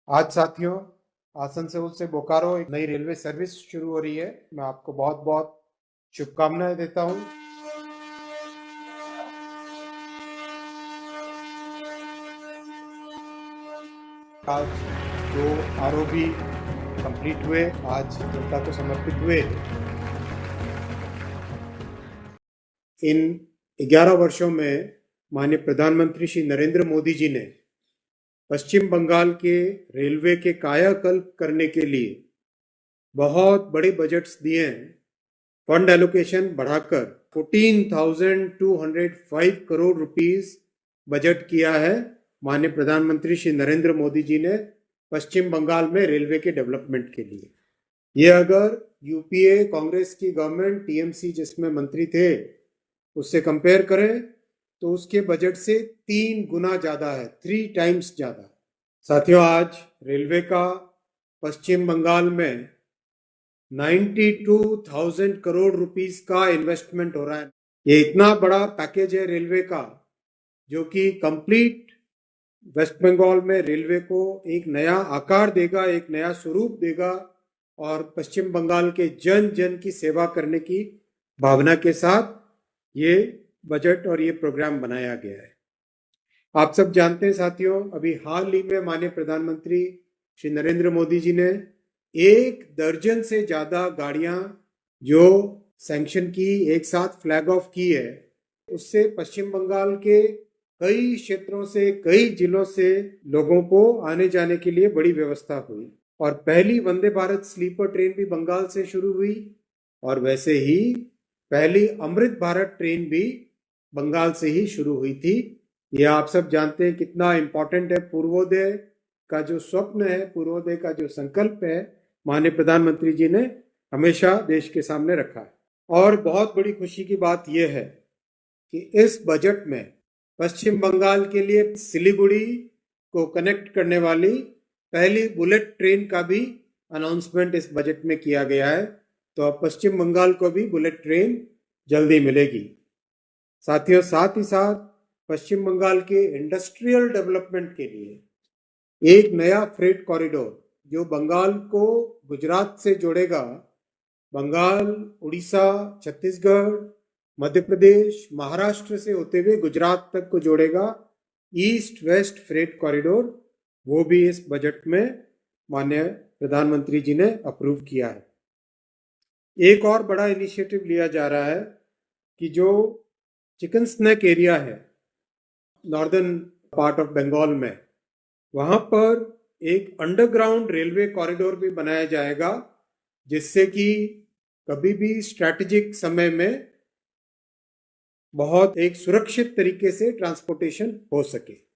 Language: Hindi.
आज साथियों, आसनसोल से बोकारो एक नई रेलवे सर्विस शुरू हो रही है। मैं आपको बहुत बहुत शुभकामनाएं देता हूं। आज दो आरओबी कंप्लीट हुए, आज जनता को समर्पित हुए। इन 11 वर्षों में माननीय प्रधानमंत्री श्री नरेंद्र मोदी जी ने पश्चिम बंगाल के रेलवे के कायाकल्प करने के लिए बहुत बड़े बजट्स दिए हैं। फंड एलोकेशन बढ़ाकर 14,205 करोड़ रुपीस बजट किया है माननीय प्रधानमंत्री श्री नरेंद्र मोदी जी ने पश्चिम बंगाल में रेलवे के डेवलपमेंट के लिए। ये अगर यूपीए कांग्रेस की गवर्नमेंट टीएमसी जिसमें मंत्री थे उससे कंपेयर करें तो उसके बजट से 3 गुना ज्यादा है, 3 टाइम्स ज्यादा। साथियों, आज रेलवे का पश्चिम बंगाल में 92,000 करोड़ रुपीस का इन्वेस्टमेंट हो रहा है। ये इतना बड़ा पैकेज है रेलवे का जो कि कंप्लीट वेस्ट बंगाल में रेलवे को एक नया आकार देगा, एक नया स्वरूप देगा और पश्चिम बंगाल के जन जन की सेवा करने की भावना के साथ ये बजट और ये प्रोग्राम बनाया गया है। आप सब जानते हैं साथियों, अभी हाल ही में माननीय प्रधानमंत्री श्री नरेंद्र मोदी जी ने 1 दर्जन से ज्यादा गाड़ियां जो सैंक्शन की, एक साथ फ्लैग ऑफ की है। उससे पश्चिम बंगाल के कई क्षेत्रों से, कई जिलों से लोगों को आने जाने के लिए बड़ी व्यवस्था हुई और पहली वंदे भारत स्लीपर ट्रेन भी बंगाल से शुरू हुई और वैसे ही पहली अमृत भारत ट्रेन भी बंगाल से ही शुरू हुई थी। ये आप सब जानते हैं कितना इंपॉर्टेंट है। पूर्वोदय का जो स्वप्न है, पूर्वोदय का जो संकल्प है, माननीय प्रधानमंत्री जी ने हमेशा देश के सामने रखा है। और बहुत बड़ी खुशी की बात यह है कि इस बजट में पश्चिम बंगाल के लिए सिलीगुड़ी को कनेक्ट करने वाली पहली बुलेट ट्रेन का भी अनाउंसमेंट इस बजट में किया गया है। तो अब पश्चिम बंगाल को भी बुलेट ट्रेन जल्दी मिलेगी। साथियों, साथ ही साथ पश्चिम बंगाल के इंडस्ट्रियल डेवलपमेंट के लिए एक नया फ्रेट कॉरिडोर जो बंगाल को गुजरात से जोड़ेगा, बंगाल, उड़ीसा, छत्तीसगढ़, मध्य प्रदेश, महाराष्ट्र से होते हुए गुजरात तक को जोड़ेगा, ईस्ट वेस्ट फ्रेट कॉरिडोर, वो भी इस बजट में माननीय प्रधानमंत्री जी ने अप्रूव किया है। एक और बड़ा इनिशिएटिव लिया जा रहा है कि जो चिकन स्नैक एरिया है नॉर्दर्न पार्ट ऑफ बंगाल में, वहां पर एक अंडरग्राउंड रेलवे कॉरिडोर भी बनाया जाएगा जिससे कि कभी भी स्ट्रैटेजिक समय में बहुत एक सुरक्षित तरीके से ट्रांसपोर्टेशन हो सके।